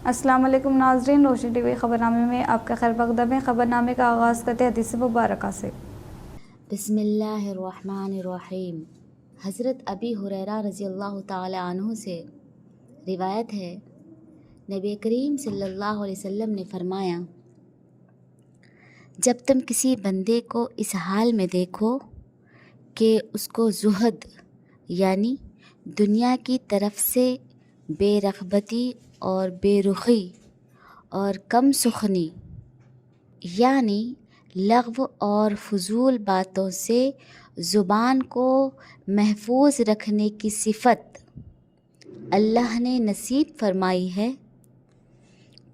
अस्सलाम वालेकुम नाज़रीन, रोशनी टीवी ख़बरनामे में आपका खैर मक़दम है। ख़बरनामे का आगाज़ करते हैं हदीस मुबारक से। बिस्मिल्लाहिर्रहमानिर्रहीम। हज़रत अबी हुरैरा रज़ियल्लाहु ताला अन्हु से रिवायत है, नबी करीम सल्लल्लाहु अलैहि वसल्लम ने फरमाया, जब तुम किसी बंदे को इस हाल में देखो कि उसको ज़ुहद यानी दुनिया की तरफ से बेरग़बती और बेरुखी और कम सुखनी यानी लग़्व और फ़ुज़ूल बातों से ज़ुबान को महफूज रखने की सिफ़त अल्लाह ने नसीब फरमाई है,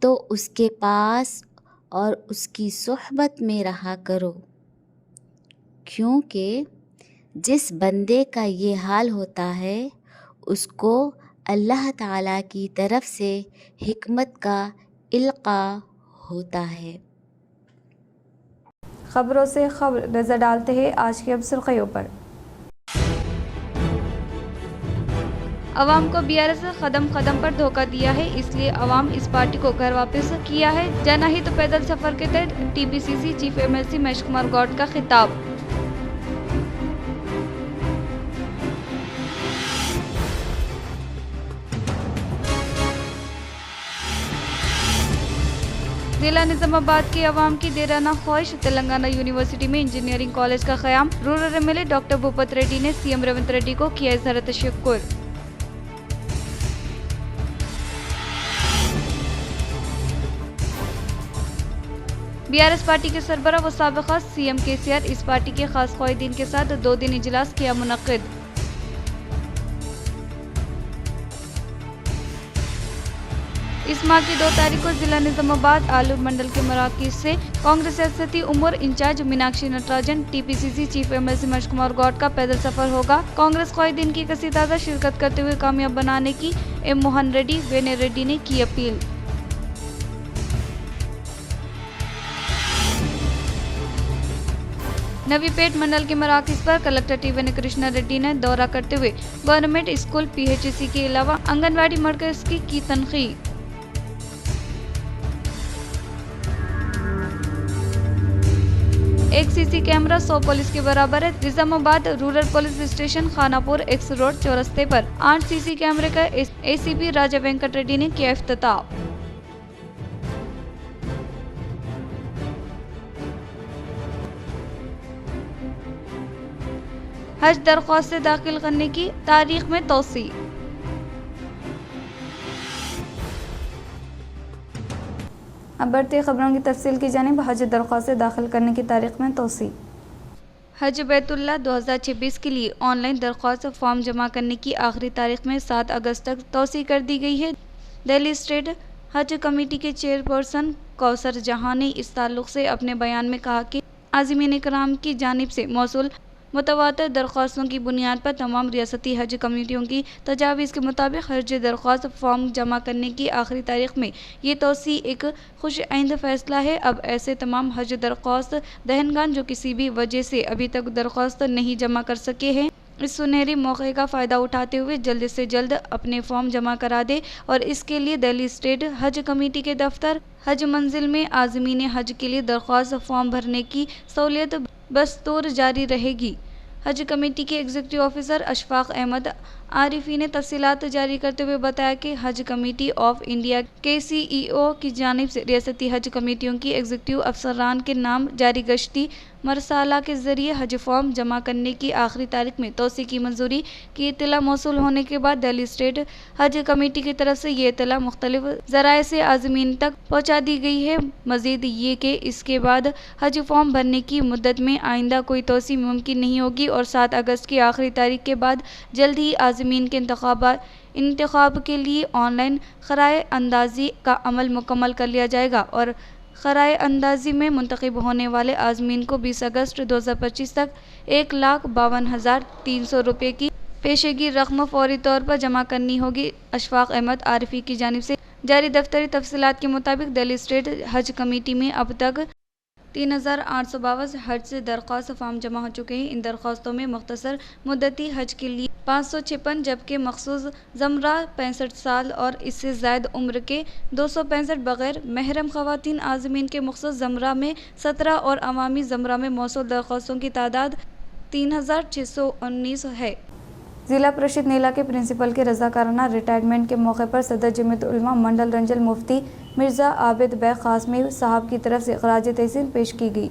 तो उसके पास और उसकी सोहबत में रहा करो, क्योंकि जिस बंदे का ये हाल होता है उसको अल्लाह ताला की तरफ से हिकमत का इल्क़ा होता है। ख़बरों से खबर नज़र डालते हैं आज की अब सुर्ख़ियों पर। अवाम को बीआरएस कदम कदम पर धोखा दिया है, इसलिए अवाम इस पार्टी को घर वापस किया है। जाना ही तो पैदल सफर के तहत TPCC chief MLC Mahesh Kumar Goud का खिताब। जिला निजामाबाद की अवाम की देराना ख्वाहिश, तेलंगाना यूनिवर्सिटी में इंजीनियरिंग कॉलेज का क़याम। Rural MLA doctor Bhupat Reddy ने सीएम रेवंत रेड्डी को किया इज़हार तशक्कुर। बीआरएस पार्टी के सरबराह व साबिक़ सीएम केसीआर इस पार्टी के खास ख्वाहिदीन के साथ 2 दिन इजलास किया मुनक़्क़िद। इस माह की 2 तारीख को जिला निजामाबाद आलूर मंडल के मराकज़ से कांग्रेस सियासती उमूर in charge Meenakshi Natarajan, TPCC chief MLC Mahesh Kumar Goud का पैदल सफर होगा। कांग्रेस ख्वाहिदीन की कसी तादाद शिरकत करते हुए कामयाब बनाने की एम मोहन रेड्डी, वेने रेड्डी ने की अपील। नवीपेट मंडल के मराकज़ पर कलेक्टर टी कृष्णा रेड्डी ने दौरा करते हुए गवर्नमेंट स्कूल, पीएचसी के अलावा आंगनवाड़ी मरकज़ की तनक़ीद। एक सीसी कैमरा 100 पुलिस के बराबर है। Nizamabad rural police station Khanapur X road चौरस्ते पर 8 सीसी कैमरे का एसीपी राजा वेंकट रेड्डी ने किया इफ्तिताह। हज दरख्वास्त दाखिल करने की तारीख में तोसी। अब बढ़ते ख़बरों की तफसील की जानिब। हज दरख्वास्त दाखिल करने की तारीख में तोसी। हज बैतुल्लाह 2026 के लिए ऑनलाइन दरख्वास्त फॉर्म जमा करने की आखिरी तारीख में 7 अगस्त तक तोसी कर दी गई है। दिल्ली स्टेट हज कमेटी के चेयरपर्सन कौसर जहां ने इस ताल्लुक से अपने बयान में कहा कि आज़मीन कराम की जानिब से मौसूल मुतवातिर दरख्वास्तों की बुनियाद पर तमाम रियासती हज कमेटियों की तजावीज़ के मुताबिक हज दरख्वास्त फॉर्म जमा करने की आखिरी तारीख में ये तोसी एक खुश आइंद फैसला है। अब ऐसे तमाम हज दरख्वास्त दहनगान जो किसी भी वजह से अभी तक दरख्वास्त नहीं जमा कर सके हैं, इस सुनहरी मौके का फ़ायदा उठाते हुए जल्द से जल्द अपने फॉर्म जमा करा दे और इसके लिए दिल्ली स्टेट हज कमेटी के दफ्तर हज मंजिल में आज़मीन हज के लिए दरख्वास्त फॉर्म भरने की सहूलियत बस्तौर जारी रहेगी। हज कमेटी के एग्जीक्यूटिव ऑफिसर अशफाक अहमद आरिफी ने तफसीलात जारी करते हुए बताया कि हज कमेटी ऑफ इंडिया के CEO की जानिब से रियासती हज कमेटियों की एग्जीक्यूटिव अफसरान के नाम जारी गश्ती मरसाला के ज़रिए हज फॉर्म जमा करने की आखिरी तारीख में तोसी की मंजूरी की इत्तला मौसूल होने के बाद दिल्ली स्टेट हज कमेटी की तरफ से ये इत्तला मुख्तलिफ ज़राए से आज़मीन तक पहुँचा दी गई है। मज़ीद ये कि इसके बाद हज फॉर्म भरने की मुद्दत में आइंदा कोई तोसी मुमकिन नहीं होगी और 7 अगस्त की आखिरी तारीख के बाद जल्द ही आज़मीन के इंतखाब के लिए ऑनलाइन ख़राए अंदाज़ी का अमल मुकम्मल कर लिया जाएगा और ख़राए अंदाज़ी में मुंतखब होने वाले आज़मीन को 20 अगस्त 2025 तक 1,52,300 रुपये की पेशगी रकम फौरी तौर पर जमा करनी होगी। अशफाक अहमद आरिफी की जानिब से जारी दफ्तरी तफसीलात के मुताबिक दिल्ली स्टेट हज कमेटी में अब तक 3852 हज से दरख्वास्त फॉर्म जमा हो चुके हैं। इन दरख्वास्तों में मुख्तसर मुद्दती हज के लिए 556, जबकि मखसूस ज़मरा 65 साल और इससे ज़ायद उम्र के 265, बग़ैर महरम ख़वातीन आज़मीन के मखसूस ज़मरा में 17 और अवामी ज़मरा में मौसूल दरख्वास्तों की तादाद 3619 है। जिला परिषद नीला के प्रिंसिपल के रज़ाकाराना रिटायरमेंट के मौके पर सदर जमीयत उलमा मंडल रंजल मुफ्ती मिर्ज़ा आबिद बैग क़ासमी साहब की तरफ से ख़राज तहसीन पेश की गई।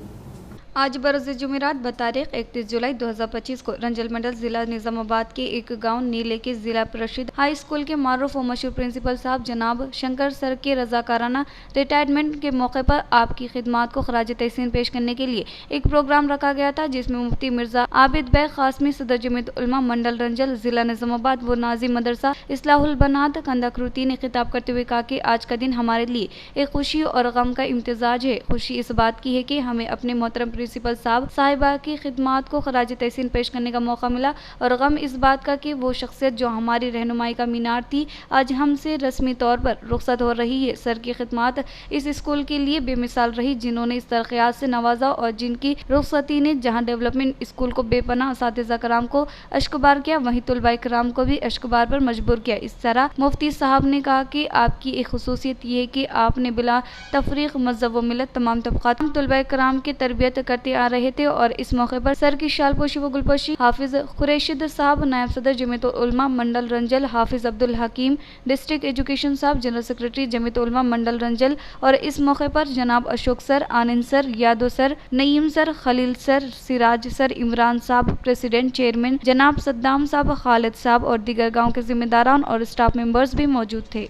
आज बरोज़ जुमेरात बतारीख 31 जुलाई 2025 को रंजल मंडल ज़िला निज़ामाबाद के एक गांव नीले के ज़िला परिषद हाई स्कूल के मारूफ व मशहूर प्रिंसिपल साहब जनाब शंकर सर के रज़ाकाराना रिटायरमेंट के मौके पर आपकी खिदमात को खराज तहसीन पेश करने के लिए एक प्रोग्राम रखा गया था, जिसमें मुफ्ती मिर्ज़ा आबिद बैग क़ासमी सदर जमीयत उलमा मंडल रंजल ज़िला निज़ामाबाद व नाज़िम मदरसा इस्लाहुल बनात कंदाकृती ने खिताब करते हुए कहा कि आज का दिन हमारे लिए एक खुशी और गम का इम्तिजाज है। खुशी इस बात की है कि हमें अपने मोहतरम प्रिंसिपल साहब साहिबा की खिदमात को खराज तहसीन पेश करने का मौका मिला, और गम इस बात का कि वो शख्सियत जो हमारी रहनुमाई का मीनार थी आज हमसे रस्मी तौर पर रुखसत हो रही है। सर की खिदमात इस स्कूल के लिए बेमिसाल रही, जिन्होंने इस तरक्यात से नवाजा और जिनकी रुखसती ने जहाँ डेवलपमेंट स्कूल को बेपनाह असातिज़ा कराम को अश्कबार किया, वहीं तुलबा कराम को भी अश्कबार पर मजबूर किया। इस तरह मुफ्ती साहब ने कहा कि आपकी एक खुसूसियत ये है कि आपने बिला तफरीक मज़हब व मिलत तमाम तबक़ात तुलबा कराम की तरबियत करते आ रहे थे, और इस मौके पर सर की शालपोशी व गुलपोशी हाफिज खुरैशिद साहब, नायब सदर जमीयत उलमा मंडल रंजल हाफिज अब्दुल हकीम, डिस्ट्रिक्ट एजुकेशन साहब, जनरल सेक्रेटरी जमीयत उलमा मंडल रंजल, और इस मौके पर जनाब Ashok sir, Anand sir, Yadav sir, Naeem sir, Khalil sir, Siraj sir, Imran साहब, प्रेसिडेंट चेयरमैन जनाब सद्दाम साहब, खालिद साहब और दीगर गाँव के जिम्मेदारान और स्टाफ मेंबर्स भी मौजूद थे।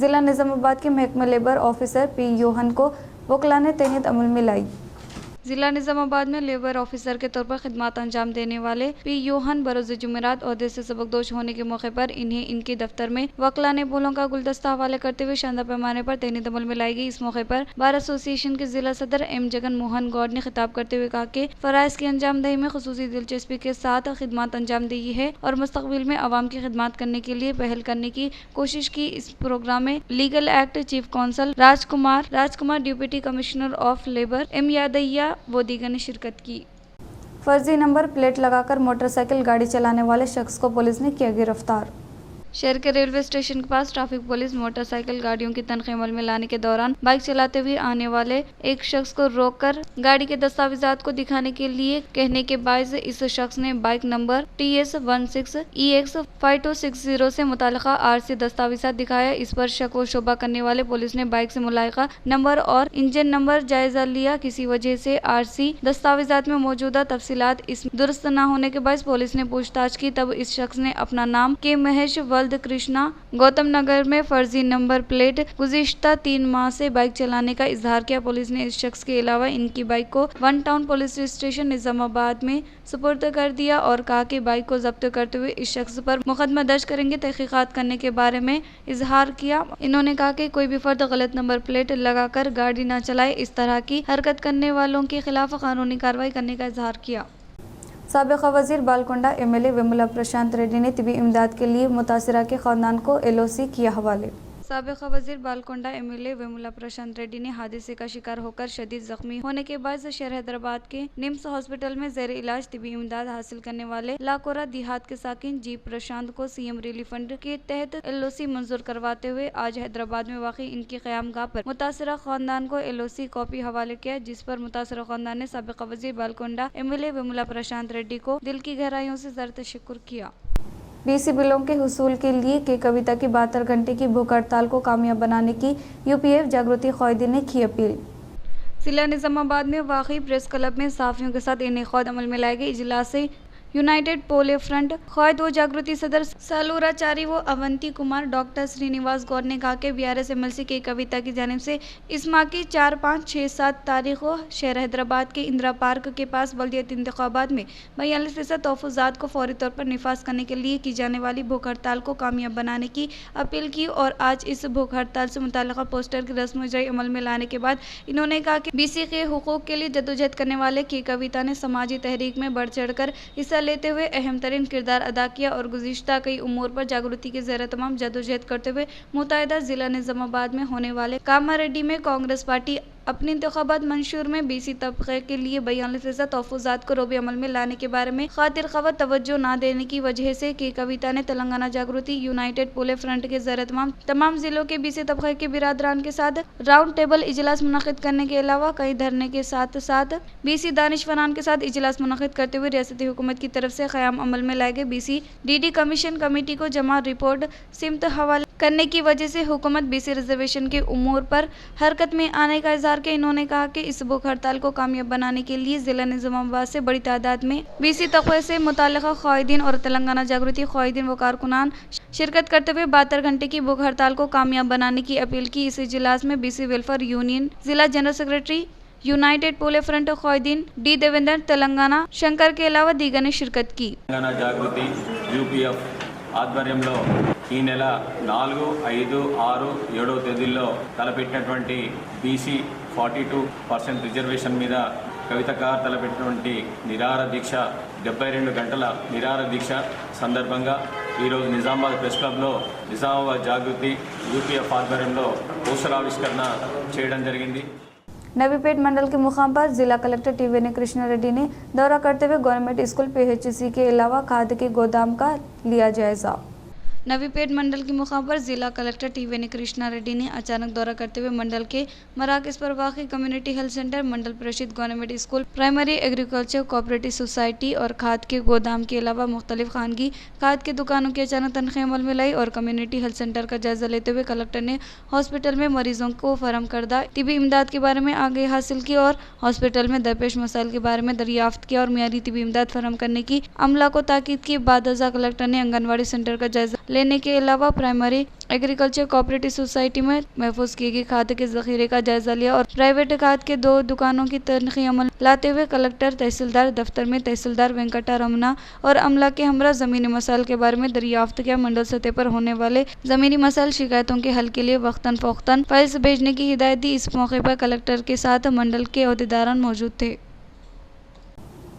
जिला निज़ामाबाद के महकमा लेबर ऑफिसर पी योहन को वकला ने तहनीत अमल में लाई। जिला निज़ामाबाद में लेबर ऑफिसर के तौर पर खिदमत अंजाम देने वाले पी योहन बरोज़ जुमेरात ओहदे से सबकदोश होने के मौके पर इन्हें इनके दफ्तर में वकला ने फूलों का गुलदस्ता हवाले करते हुए शानदार पैमाने पर तहनीत अमल में लाई गई। इस मौके पर बार एसोसिएशन के जिला सदर एम जगन मोहन गौड़ ने खिताब करते हुए कहा कि फ़राइज़ की अंजाम दही में खुसूसी दिलचस्पी के साथ खिदमत अंजाम दी है और मुस्तक़बिल में आवाम की खिदमत करने के लिए पहल करने की कोशिश की। इस प्रोग्राम में legal act chief counsel Rajkumar deputy commissioner of labour M Yadaiah वो दीगर ने शिरकत की। फर्जी नंबर प्लेट लगाकर मोटरसाइकिल गाड़ी चलाने वाले शख्स को पुलिस ने किया गिरफ्तार। शहर के रेलवे स्टेशन के पास ट्रैफिक पुलिस मोटरसाइकिल गाड़ियों की तनख्वाह अमल में लाने के दौरान बाइक चलाते हुए आने वाले एक शख्स को रोककर गाड़ी के दस्तावेजात को दिखाने के लिए कहने के बायस इस शख्स ने बाइक नंबर TS16EX5260 से मुतालिका आरसी दस्तावेजात दिखाया। इस पर शक व शुबा करने वाले पुलिस ने बाइक से मुलाहिका नंबर और इंजन नंबर जायजा लिया। किसी वजह से आरसी दस्तावेजात में मौजूदा तफसीलात इसमें दुरुस्त न होने के बायस पुलिस ने पूछताछ की, तब इस शख्स ने अपना नाम के महेश कृष्णा गौतम नगर में फर्जी नंबर प्लेट गुज़िश्ता 3 माह से बाइक चलाने का इजहार किया। पुलिस ने इस शख्स के अलावा इनकी बाइक को one town police station Nizamabad में सुपुर्द कर दिया और कहा कि बाइक को जब्त करते हुए इस शख्स पर मुकदमा दर्ज करेंगे, तहकीकात करने के बारे में इजहार किया। इन्होंने कहा कि कोई भी फर्द गलत नंबर प्लेट लगाकर गाड़ी न चलाए। इस तरह की हरकत करने वालों के खिलाफ कानूनी कार्रवाई करने का इजहार किया। साबिक़ वज़ीर बालकोंडा एमएलए विमला प्रशांत रेड्डी ने तिबी इमदाद के लिए मुतासिरा के ख़ानदान को एलओसी किया हवाले। साबिक़ वज़ीर बालकोंडा एमएलए विमला प्रशांत रेड्डी ने हादसे का शिकार होकर शदीद जख्मी होने के बाद शहर हैदराबाद के निम्स हॉस्पिटल में ज़ेर इलाज तिबी इमदाद हासिल करने वाले लाकोरा देहात के साकिन जी प्रशांत को सीएम रिलीफ फंड के तहत एलओसी मंजूर करवाते हुए आज हैदराबाद में वाक़ई इनकी क़यामगाह पर मुतासिरा ख़ानदान को एलओसी कॉपी हवाले किया, जिस पर मुतासिरा ख़ानदान ने साबिक़ वज़ीर बालकोंडा एमएलए विमला प्रशांत रेड्डी को दिल की गहराइयों से ज़र तशक्कुर किया। डीसी बिलों के हुसूल के लिए के कविता की 72 घंटे की भूख हड़ताल को कामयाब बनाने की यूपीएफ जागृति क़ायदीन ने की अपील। जिला निज़ामाबाद में वाक़ई प्रेस क्लब में सहाफ़ियों के साथ इनेक़ाद अमल में लाए गए इजलास से यूनाइटेड पोले फ्रंट क़ायद व जागृति सदर सालूराचारी व अवंती कुमार डॉक्टर श्रीनिवास गौर ने कहा कि बीआरएस एमएलसी के कविता की जानिब से इस माह की 4, 5, 6, 7 तारीखों शहर हैदराबाद के इंदिरा पार्क के पास बल्दियती इंतखाबात में 42% तहफ़्फ़ुज़ात को फौरी तौर पर निफाज करने के लिए की जाने वाली भूख हड़ताल को कामयाब बनाने की अपील की। और आज इस भूख हड़ताल से मुताल्लिक़ पोस्टर की रस्म इजराई अमल में लाने के बाद इन्होंने कहा कि बीसी के हुकूक़ के लिए जदोजहद करने वाले की कविता ने समाजी तहरीक में बढ़ चढ़ कर हिस्सा लेते हुए अहम तरीन किरदार अदा किया और गुज़िश्ता कई उमूर पर जागृति के ज़ेर तमाम जदोजहद करते हुए मुत्तहिदा ज़िला निज़ामाबाद में होने वाले कामारेड्डी में कांग्रेस पार्टी अपनी इंतखाबात मंशूर में बीसी तबके के लिए 42% तहफ़्फ़ुज़ात को रोबे अमल में लाने के बारे में खातिर ख़वात तवज्जो न देने की वजह से के कविता ने तेलंगाना जागृति यूनाइटेड पुले फ्रंट के ज़रिए तमाम ज़िलों के बीसी तबके के बिरादरान के साथ राउंड टेबल इजलास मुनक़िद करने के अलावा कई धरने के साथ साथ बीसी दानिशवरान के साथ इजलास मुनक़िद करते हुए रियासती हुकूमत की तरफ से क़याम अमल में लाए गए बीसी DD कमीशन कमेटी को जमा रिपोर्ट सिमत हवाले करने की वजह से हुकूमत बीसी रिजर्वेशन के उमूर पर हरकत में आने का इज़हार किया। इन्होंने कहा कि इस भूख हड़ताल को कामयाब बनाने के लिए ज़िला निज़ामाबाद से बड़ी तादाद में बीसी तबके से मुताल्लिक़ा क़ायदीन और तेलंगाना जागृति क़ायदीन व कारकुनान शिरकत करते हुए 72 घंटे की भूख हड़ताल को कामयाब बनाने की अपील की। इस इजलास में बीसी वेलफेयर यूनियन ज़िला जनरल सेक्रेटरी यूनाइटेड पोले फ्रंट क़ायदीन D देवेंद्र तेलंगाना शंकर के अलावा दीगर ने शिरकत की। తెలంగాణ జాగృతి UPF ఆధ్వర్యంలో ఈ నెల 4, 5, 6, 7 తేదీల్లో తలపెట్టినటువంటి BC 42% రిజర్వేషన్ మీద కవిత గారు తలపెట్టినటువంటి నిరాహార దీక్ష 72 గంటల నిరాహార దీక్ష సందర్భంగా ఈరోజు నిజామాబాద్ ప్రెస్ క్లబ్లో నిజామాబాద్ జాగృతి UPF ఆధ్వర్యంలో పోస్టర్ ఆవిష్కరణ చేయడం జరిగింది। नवीपेट मंडल के मुकाम पर जिला कलेक्टर TVN कृष्णा रेड्डी ने दौरा करते हुए गवर्नमेंट स्कूल PHC के अलावा खाद के गोदाम का लिया जायजा। नवीपेट मंडल के मुकाम पर जिला कलेक्टर TVN कृष्णा रेड्डी ने अचानक दौरा करते हुए मंडल के मराकज़ पर वाक़ई कम्युनिटी हेल्थ सेंटर, मंडल परिषद, government school, primary agriculture cooperative society और खाद के गोदाम के अलावा मुख्तलिफ खानगी खाद के दुकानों की अचानक तनख़ीह अमल में लाई और कम्युनिटी हेल्थ सेंटर का जायजा लेते हुए कलेक्टर ने हॉस्पिटल में मरीजों को फराहम करदा तिबी इमदाद के बारे में आगाही हासिल की और हॉस्पिटल में दरपेश मसाइल के बारे में दरियाफ्त किया और मियारी तिबी इमदाद फराहम करने की अमला को ताकीद की। बाद अज़ा कलेक्टर ने आंगनवाड़ी सेंटर का जायजा लेने के अलावा प्राइमरी एग्रीकल्चर कोऑपरेटिव सोसाइटी में महफूज किए गए खाद के ज़ख़ीरे का जायजा लिया और प्राइवेट खाद के 2 दुकानों की तनख़ीह अमल लाते हुए कलेक्टर तहसीलदार दफ्तर में तहसीलदार वेंकटा रमना और अमला के हमरा ज़मीनी मसाइल के बारे में दरियाफ्त किया। मंडल सतह पर होने वाले ज़मीनी मसाइल शिकायतों के हल के लिए वक्तन फ़ौक़तन फाइल्स भेजने की हिदायत दी। इस मौके पर कलेक्टर के साथ मंडल के अहदेदारान मौजूद थे।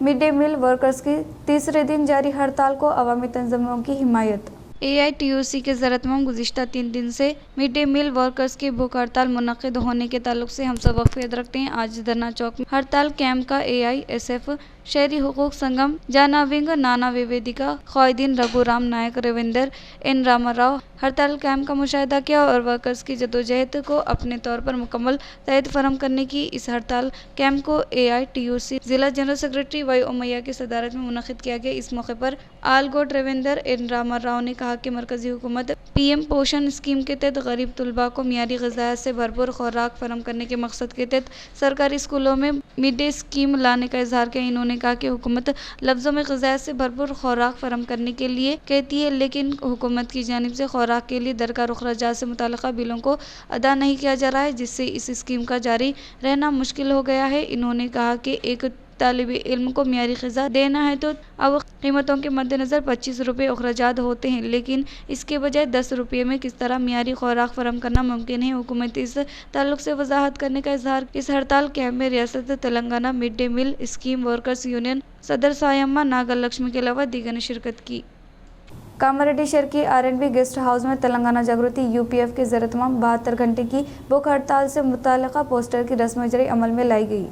मिड डे मील वर्कर्स की तीसरे दिन जारी हड़ताल को अवामी तंजीमों की हिमायत। AITUC के ज़रिए गुज़िश्ता 3 दिन से मिड डे मील वर्कर्स की भूख हड़ताल मुनक़िद होने के ताल्लुक से हम सब वक़फ़ियत रखते हैं। आज धरना चौक में हड़ताल कैंप का AISF शहरी हुकूक संगम, जाना विंग, नाना वेवेदिका, क़ायदीन रघुराम नायक, रविंदर N रामाराव हड़ताल कैंप का मुशाहिदा किया और वर्कर्स की जदोजहद को अपने तौर पर मुकम्मल तहत फराहम करने की इस हड़ताल कैंप को AITUC ज़िला जनरल सेक्रेटरी वाई उमैया की सदारत में मुनक़िद किया गया। इस मौके पर आलगोट रविंदर N रामाराव ने कहा कि मरकज़ी हुकूमत PM पोषण स्कीम के तहत गरीब तलबा को मियारी ग़िज़ायत से भरपूर खुराक फराहम करने के मकसद के तहत सरकारी स्कूलों में मिड डे स्कीम लाने का इज़हार किया। इन्होंने कहा कि हुकूमत लफ्ज़ों में ग़िज़ायत से भरपूर खुराक फराहम करने के लिए कहती है, लेकिन हुकूमत की जानिब से खुराक के लिए दरकार अखराजात से मुताल्लिक़ा बिलों को अदा नहीं किया जा रहा है, जिससे इस स्कीम का जारी रहना मुश्किल हो गया है। इन्होंने कहा कि एक तालिबे इल्म को मियारी ग़िज़ा देना है तो अब कीमतों के मद्देनज़र 25 रुपये अखराजात होते हैं, लेकिन इसके बजाय 10 रुपये में किस तरह मियारी खुराक फराहम करना मुमकिन है। हुकूमत इस ताल्लुक से वजाहत करने का इज़हार इस हड़ताल कैंप में रियासत Telangana mid day meal scheme workers union सदर सायम्मा नागर लक्ष्मी के अलावा दीगर ने शिरकत की। कामारेड्डी शहर की R&B गेस्ट हाउस में तेलंगाना जागृति UPF के ज़रिए 72 घंटे की भूख हड़ताल से मुताल्लिक़ा पोस्टर की रस्म इजराई अमल में लाई गई।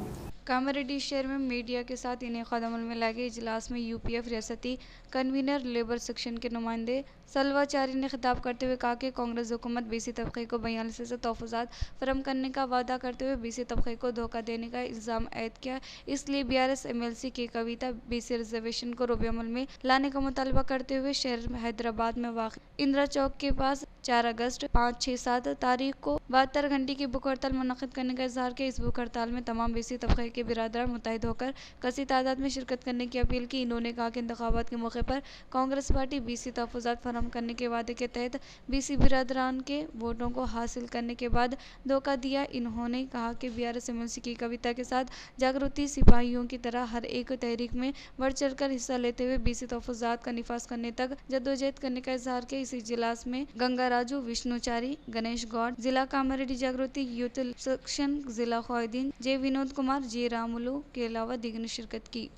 कामारेड्डी शहर में मीडिया के साथ इनेकाद अमल में लाए गए इजलास में UPF रियासती कन्वीनर लेबर सेक्शन के नुमाइंदे सलवा चारी ने खिताब करते हुए कहा कि कांग्रेस हुकूमत बीसी तबके को 42% तहफ़्फ़ुज़ात फराहम करने का वादा करते हुए बीसी तबके को धोखा देने का इल्ज़ाम आयद किया। इसलिए BRS MLC की कविता बीसी रिजर्वेशन को रोबे अमल में लाने का मुतालबा करते हुए शहर हैदराबाद में वाक़ इंदिरा चौक के पास 4 अगस्त 5, 6, 7 तारीख को 72 घंटे की भूख हड़ताल मुनक़िद करने का इज़हार किया। इस भूख हड़ताल में तमाम बीसी तबके के बिरादरान मुत्तहिद होकर कसी तादाद में शिरकत करने की अपील की। इन्होंने कहा कि इंतखाबात के मौके पर कांग्रेस पार्टी बीसी तहफ़्फ़ुज़ात फराहम करने के वादे के तहत बीसी बिरादरान के वोटों को हासिल करने के बाद धोखा दिया। इन्होंने कहा कि BRS MLC की कविता के साथ जागृति सिपाहियों की तरह हर एक तहरीक में बढ़ चढ़ कर हिस्सा लेते हुए बीसी तहफ़्फ़ुज़ात का निफाज करने तक जद्दोजहद करने का इज़हार किया। इस इजलास में गंगा राजू, विष्णुचारी, गणेश गौड़, जिला कामारेड्डी जागृति यूथ सेक्शन, जिला क़ायदीन J विनोद कुमार, J रामुलू के अलावा दीगर ने शिरकत की।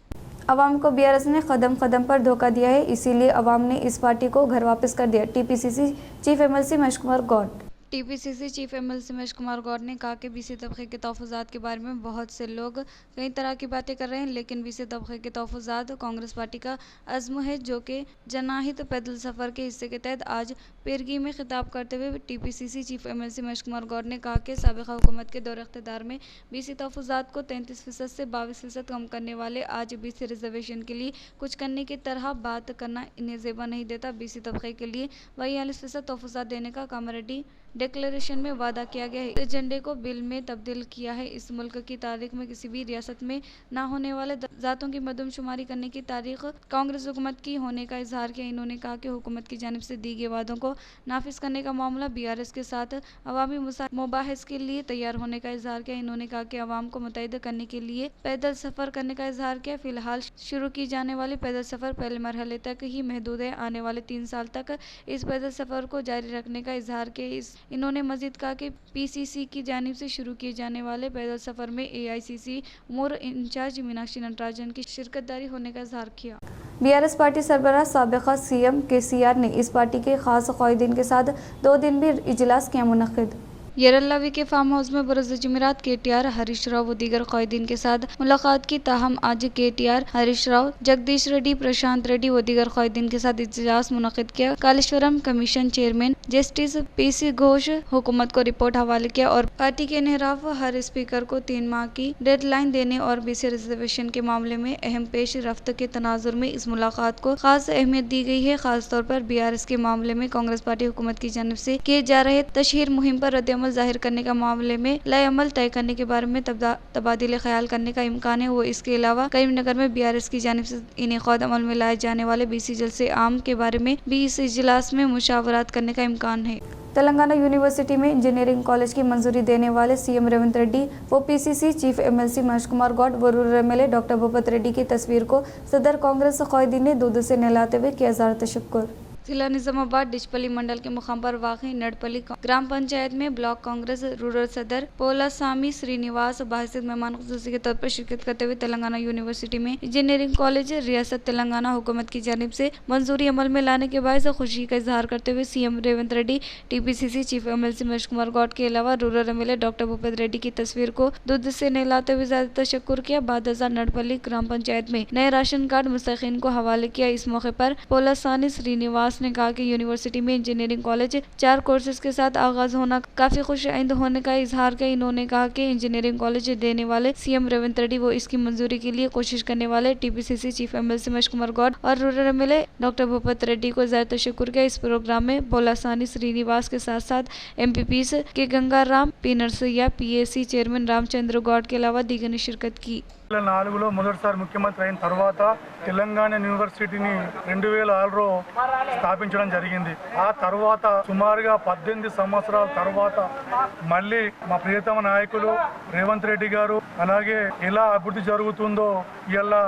अवाम को BRS ने कदम कदम पर धोखा दिया है, इसीलिए अवाम ने इस पार्टी को घर वापस कर दिया। TPCC chief MLC Mashkoor Goud. TPCC chief MLC Mahesh Kumar Goud ने कहा कि बीसी तबके के तहफ़्फ़ुज़ात के बारे में बहुत से लोग कई तरह की बातें कर रहे हैं, लेकिन बीसी तबके के तहफ़्फ़ुज़ात कांग्रेस पार्टी का अज़्म है, जो कि जनहित पैदल सफ़र के हिस्से के तहत आज पेरगी में खिताब करते हुए TPCC chief MLC Mahesh Kumar Goud ने कहा कि साबिक़ा हुकूमत के दौर इक़्तिदार में बीसी तहफ़्फ़ुज़ात को 33% से 22% कम करने वाले आज बीसी रिजर्वेशन के लिए कुछ करने की तरह बात करना इन्हें ज़ेबा नहीं देता। बीसी तबके के लिए 42% तहफ़्फ़ुज़ात देने का कामरेडी डिक्लेरेशन में वादा किया गया है। इस एजेंडे को बिल में तब्दील किया है। इस मुल्क की तारीख में किसी भी रियासत में ना होने वाले ज़ातों की मरदमशुमारी करने की तारीख कांग्रेस हुकूमत की होने का इजहार किया। इन्होंने कहा कि हुकूमत की जानिब से दी गए वादों को नाफिज करने का मामला बीआरएस के साथ अवामी मुबाहिस के लिए तैयार होने का इजहार किया। इन्होंने कहा कि अवाम को मुतहद करने के लिए पैदल सफ़र करने का इजहार किया। फिलहाल शुरू की जाने वाली पैदल सफ़र पहले मरहले तक ही महदूद है। आने वाले 3 साल तक इस पैदल सफ़र को जारी रखने का इजहार किया। इन्होंने मजीद कहा कि पीसीसी की जानिब से शुरू किए जाने वाले पैदल सफ़र में एआईसीसी उमूर इंचार्ज मीनाक्षी नटराजन की शिरकतदारी होने का इजहार किया। बीआरएस पार्टी सरबराह साबिक़ा सीएम केसीआर ने इस पार्टी के खास क़ायदीन के साथ 2 दिन भी इजलास किया मुनक़्क़िद। येरल्लावी के फार्म हाउस में बरोज़ जुमेरात केटीआर, हरीश राव व दीगर क़ायदीन के साथ मुलाकात की। ताहम आज केटीआर, हरीश राव, जगदीश रेड्डी, प्रशांत रेड्डी व दीगर क़ायदीन के साथ इजलास मुनक़्क़िद किया। Kaleshwaram commission chairman justice PC Ghosh हुकूमत को रिपोर्ट हवाले किया और पार्टी के इन्हिराफ हर स्पीकर को 3 माह की डेडलाइन देने और बीसी रिजर्वेशन के मामले में अहम पेश रफ्त के तनाजुर में इस मुलाकात को खास अहमियत दी गई है। खासतौर पर बीआरएस के मामले में कांग्रेस पार्टी हुकूमत की जानिब से किए जा रहे तशहीर मुहिम पर रद्द जाहिर करने का मामले में लाए अमल तय करने के बारे में तबादीले ख्याल करने का इम्कान है। वो इसके अलावा करीमनगर में बीआरएस की जानिब से इनेक़ाद अमल में लाए जाने वाले बीसी जलसे आम के बारे में भी इस इजलास में मुशावरात करने का इम्कान है। तेलंगाना यूनिवर्सिटी में इंजीनियरिंग कॉलेज की मंजूरी देने वाले सीएम रेवंत रेड्डी व PCC chief MLC Mahesh Kumar Goud व rural MLA doctor Bhupat Reddy की तस्वीर को सदर कांग्रेस क़ायदीन ने दूध से नहलाते हुए किया ज़ाहिर तशक्कुर। जिला निजामाबाद डिचपली मंडल के मुकाम पर वाक़ई नडपली ग्राम पंचायत में ब्लॉक कांग्रेस रूरल सदर पोलासामी श्रीनिवास बाहिसियत मेहमान ख़ुसूसी के तौर पर शिरकत करते हुए तेलंगाना यूनिवर्सिटी में इंजीनियरिंग कॉलेज रियासत तेलंगाना हुकूमत की जानिब से मंजूरी अमल में लाने के बायस खुशी का इजहार करते हुए CM Revanth Reddy, TPCC chief MLC Mahesh Kumar Goud के अलावा rural MLA doctor Bhupat Reddy की तस्वीर को दूध से नहलाते हुए ज़्यादा तशक्कुर किया। 12,000 नडपली ग्राम पंचायत में नए राशन कार्ड मुस्तकीन को हवाले किया। इस मौके पर पोलासानी श्रीनिवास ने कहा कि यूनिवर्सिटी में इंजीनियरिंग कॉलेज 4 कोर्सेज के साथ आगाज होना काफी खुशआइंद होने का इजहार किया। इन्होंने कहा कि इंजीनियरिंग कॉलेज देने वाले सीएम रेवंत रेड्डी वो इसकी मंजूरी के लिए कोशिश करने वाले TPCC chief MLC Mahesh Kumar Goud और rural MLA doctor Bhupat Reddy को ज़्यादा तशक्कुर किया। इस प्रोग्राम में पोलासानी श्रीनिवास के साथ साथ MPPs K Gangaram P Narsaiah, PAC chairman Ramchandra Goud के अलावा दीगर ने शिरकत की। 2004లో మొదటిసారి ముఖ్యమంత్రి అయిన తర్వాత తెలంగాణ యూనివర్సిటీని 2006లో స్థాపించడం జరిగింది. ఆ తర్వాత సుమారుగా 18 సంవత్సరాల తర్వాత మళ్ళీ మా ప్రియతమ నాయకులు రేవంత్ రెడ్డి గారు అలాగే ఎలా అభివృద్ధి జరుగుతుందో ఇలా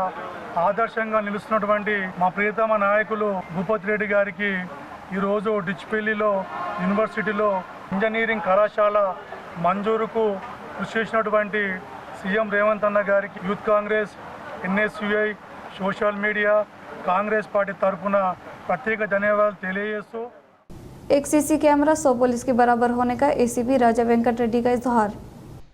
ఆదర్శంగా నిలుస్తున్నటువంటి మా ప్రియతమ నాయకులు భూపత్ రెడ్డి గారికి ఈరోజు డిచ్పల్లిలో యూనివర్సిటీలో ఇంజనీరింగ్ కళాశాల మంజూరుకు కృషి చేసినటువంటి सीएम रेवंत अन्न गारिकी youth Congress, NSUI, social media, Congress party तरफुना प्रत्येक धन्यवादाలు తెలియజేస్తూ एक सीसी कैमरा 100 पुलिस के बराबर होने का एसीपी राजा वेंकट रेड्डी का इजहार।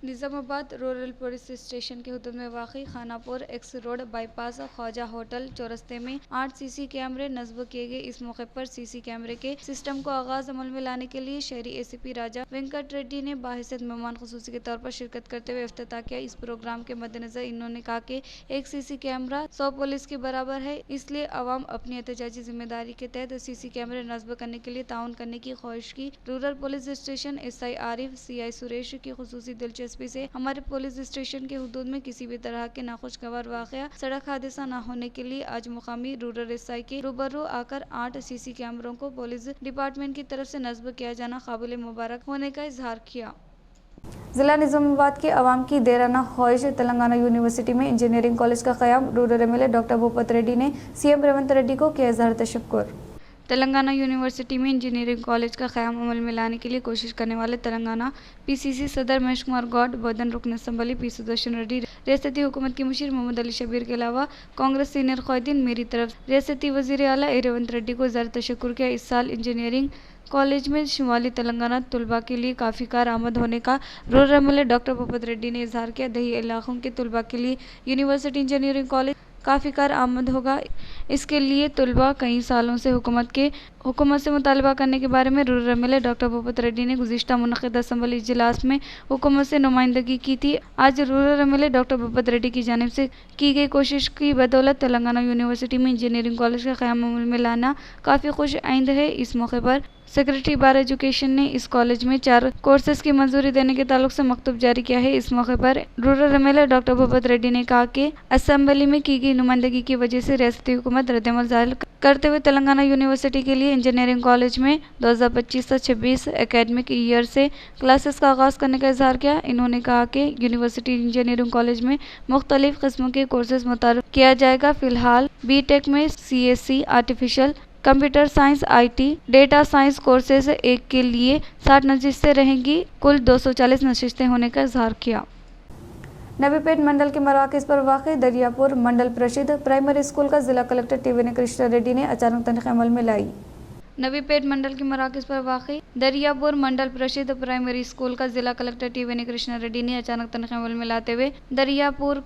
निजामाबाद रूरल पुलिस स्टेशन के हुदूद में वाक़ई Khanapur X road bypass Khwaja hotel चौरस्ते में 8 सीसी कैमरे नस्ब किए गए। इस मौके पर सीसी कैमरे के सिस्टम को आगाज अमल में लाने के लिए शहरी एसीपी राजा वेंकट रेड्डी ने बाहिसियत मेहमान ख़ुसूसी के तौर पर शिरकत करते हुए इफ्तिताह किया। इस प्रोग्राम के मद्देनजर इन्होंने कहा कि एक सीसी कैमरा 100 पुलिस के बराबर है, इसलिए अवाम अपनी एहतजाजी जिम्मेदारी के तहत सीसी कैमरे नस्ब करने के लिए ताउन करने की ख्वाहिश की। Rural police station SI Arif, CI Suresh की ख़ुसूसी दिलचस्पी से हमारे पुलिस स्टेशन के हुदूद में किसी भी तरह के नाखुशगवार वाक़या, सड़क हादसा न होने के लिए आज मुकामी रूरल एसआई के रूबरू आकर 8 सीसी कैमरों को पुलिस डिपार्टमेंट की तरफ से नस्ब किया जाना काबिल मुबारक होने का इजहार किया। जिला निजामाबाद के अवाम की देराना ख्वाहिश तेलंगाना यूनिवर्सिटी में इंजीनियरिंग कॉलेज का क़याम। Rural MLA doctor Bhupat Reddy ने सीएम रेवंत रेड्डी को किया इजहार तशक्कुर। तेलंगाना यूनिवर्सिटी में इंजीनियरिंग कॉलेज का क़याम अमल में लाने के लिए कोशिश करने वाले तेलंगाना पीसीसी सदर महेश कुमार गौड़, बदन रुकन असम्बली पी सुदर्शन रेड्डी, रियासती हुकूमत के मुशीर मोहम्मद अली शबीर के अलावा कांग्रेस सीनियर क़ायदीन मेरी तरफ रियासती वज़ीर आला रेवंत रेड्डी को ज़रूर तशक्कुर किया। इस साल इंजीनियरिंग कॉलेज में शुमाली तेलंगाना तलबा के लिए काफ़ी कार आमद होने का rural MLA doctor Bhupat Reddy ने इजहार किया। दही इलाकों के तलबा के लिए यूनिवर्सिटी इंजीनियरिंग कॉलेज काफ़ी कार आमद होगा। इसके लिए तलबा कई सालों से हुकूमत से मुतालबा करने के बारे में rural MLA doctor Bhupat Reddy ने गुज़िश्ता मुनक़िद असम्बली इजलास में हुकूमत से नुमाइंदगी की थी। आज rural MLA doctor Bhupat Reddy की जानिब से की गई कोशिश की बदौलत तेलंगाना यूनिवर्सिटी में इंजीनियरिंग कॉलेज का क़याम अमल में लाना काफ़ी खुश आइंद है। इस मौके पर सेक्रेटरी बार एजुकेशन ने इस कॉलेज में 4 कोर्सेज की मंजूरी देने के ताल्लुक से मकतूब जारी किया है। इस मौके पर rural MLA doctor Bhupat Reddy ने कहा कि असम्बली में की गई नुमाइंदगी की वजह से रियासती हुकूमत रद्दअमल ज़ाहिर करते हुए तेलंगाना यूनिवर्सिटी के लिए इंजीनियरिंग कॉलेज में 2025 से 26 एकेडमिक ईयर से क्लासेस का आगाज़ करने का इजहार किया। इन्होंने कहा कि यूनिवर्सिटी इंजीनियरिंग कॉलेज में मुख्तलिफ किस्म के कोर्सेज मुतारिफ किया जाएगा। फ़िलहाल बीटेक में CSC, artificial computer science, IT, data science courses एक के लिए 60 नशिस्तें रहेंगी। कुल 240 नशिस्तें होने का इजहार किया। नबीपेट मंडल के मराकज़ पर वाक़ दरियापुर मंडल प्रसिद्ध प्राइमरी स्कूल का जिला कलेक्टर TVN कृष्णा रेड्डी ने अचानक तनख्वाह अमल में लाई। नबीपेट मंडल के मराकज़ पर वाक़ दरियापुर मंडल प्रसिद्ध प्राइमरी स्कूल का जिला कलेक्टर TVN कृष्णा रेड्डी ने अचानक तनख्वाह अमल में लाते हुए दरियापुर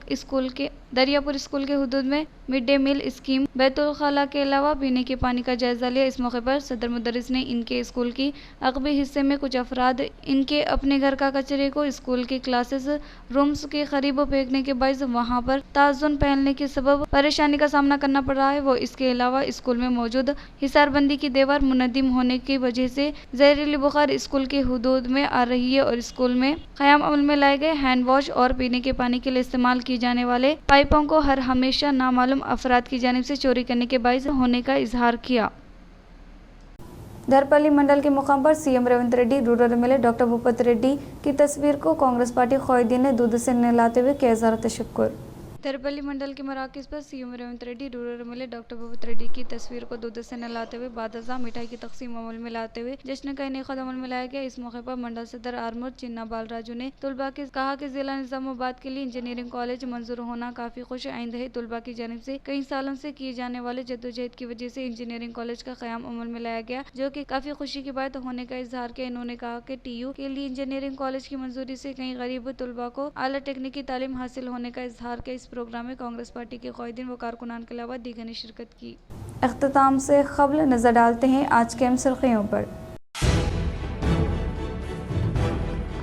स्कूल के हुदूद में मिड डे मील स्कीम, बैतुल खाला के अलावा पीने के पानी का जायजा लिया। इस मौके पर सदर मुदर्रिस ने इनके स्कूल की अक़बी हिस्से में कुछ अफराद इनके अपने घर का कचरे को स्कूल के क्लासेस रूम्स के करीब फेंकने के बाइस वहां पर ताज़ुन फैलने के सबब परेशानी का सामना करना पड़ रहा है। वो इसके अलावा स्कूल में मौजूद हिसारबंदी की दीवार मुनद्दिम होने की वजह से जहरीली बुखार स्कूल के हुदूद में आ रही है और स्कूल में क़याम अमल में लाए गए हैंड वॉश और पीने के पानी के लिए इस्तेमाल की जाने वाले पाइपों को हर हमेशा नामालूम अफराद की जानिब से चोरी करने के बाइस होने का इजहार किया। धरपल्ली मंडल के मुकाम पर CM Revanth Reddy, rural MLA doctor Bhupat Reddy की तस्वीर को कांग्रेस पार्टी क़ायदीन ने दूध से नहलाते हुए किया इज़हार तशक्कुर। धरपल्ली मंडल के मराकज़ पर CM Revanth Reddy, rural MLA doctor Bhupat Reddy की तस्वीर को दूध से नहलाते हुए बादशाह मिठाई की तकसीम अमल में लाते हुए जश्न का इनेक़ाद अमल में लाया गया। इस मौके पर मंडल सदर आरमूर चिन्ना बाल राजू ने तलबा के कहा कि जिला निज़ामाबाद के लिए इंजीनियरिंग कॉलेज मंजूर होना काफ़ी खुश आइंद है। तलबा की जानिब से कई सालों से किए जाने वाले जद्दोजहद की वजह से इंजीनियरिंग कॉलेज का क़याम अमल में लाया गया, जो कि काफ़ी खुशी की बात होने का इजहार किया। इन्होंने कहा कि TU के लिए इंजीनियरिंग कॉलेज की मंजूरी से कई गरीब तलबा को आला तकनीकी तालीम हासिल होने का इजहार किया। इस प्रोग्राम में कांग्रेस पार्टी के क़ायदीन व कारकुनान के अलावा दीगर ने शिरकत की। अख्ताम से क़ब्ल नज़र डालते हैं आज के अहम सुर्ख़ियों पर।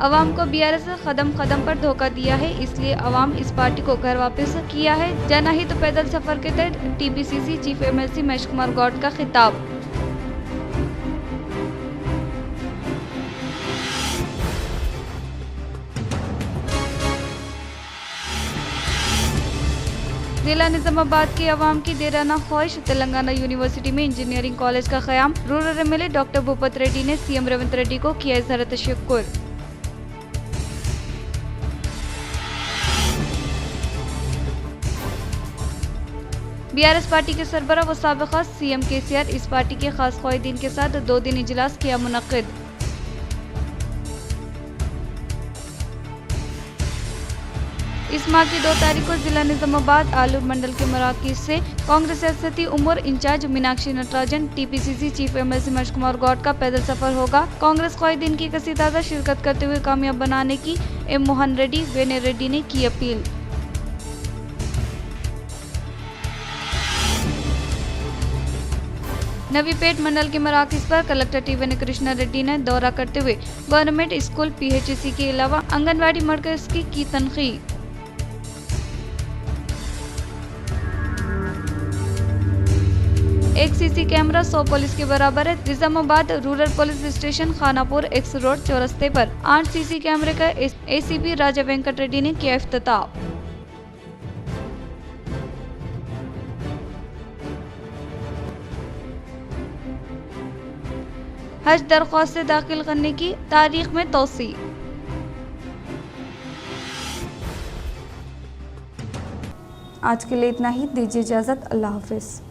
अवाम को BRS कदम कदम पर धोखा दिया है, इसलिए अवाम इस पार्टी को घर वापस किया है। जनहित तो पैदल सफर के तहत TPCC chief MLC Mahesh Kumar Goud का खिताब। जिला निज़ामाबाद के अवाम की देराना ख्वाहिश, तेलंगाना यूनिवर्सिटी में इंजीनियरिंग कॉलेज का क़याम। Rural MLA doctor Bhupat Reddy ने CM रेवंत रेड्डी को किया इज़हार तशक्कुर। BRS पार्टी के सरबराह व साबिक़ा CM KCR इस पार्टी के खास क़ायदीन के साथ 2 दिन इजलास किया मुनक़्क़िद। इस माह की 2 तारीख को जिला निज़ामाबाद आलूर मंडल के मराकज़ से कांग्रेस सियासती उमूर in charge Meenakshi Natarajan, TPCC chief MLC Mahesh Kumar Goud का पैदल सफर होगा। कांग्रेस क़ायदीन की कसी ताज़ा शिरकत करते हुए कामयाब बनाने की M मोहन रेड्डी, वेने रेड्डी ने की अपील। नबीपेट मंडल के मराकज़ पर कलेक्टर TVN कृष्णा रेड्डी ने दौरा करते हुए गवर्नमेंट स्कूल PHC के अलावा आंगनवाड़ी मरकज़ की तनक़ीद। एक CC कैमरा 100 पुलिस के बराबर है। Nizamabad rural police station Khanapur X road चौरस्ते पर 8 CC कैमरे का ACP राजा वेंकट रेड्डी ने किया इफ्तिताह। हज दरख्वास्त दाखिल करने की तारीख में तौसी। आज के लिए इतना ही, दीजिए इजाज़त। अल्लाह हाफ़िज़।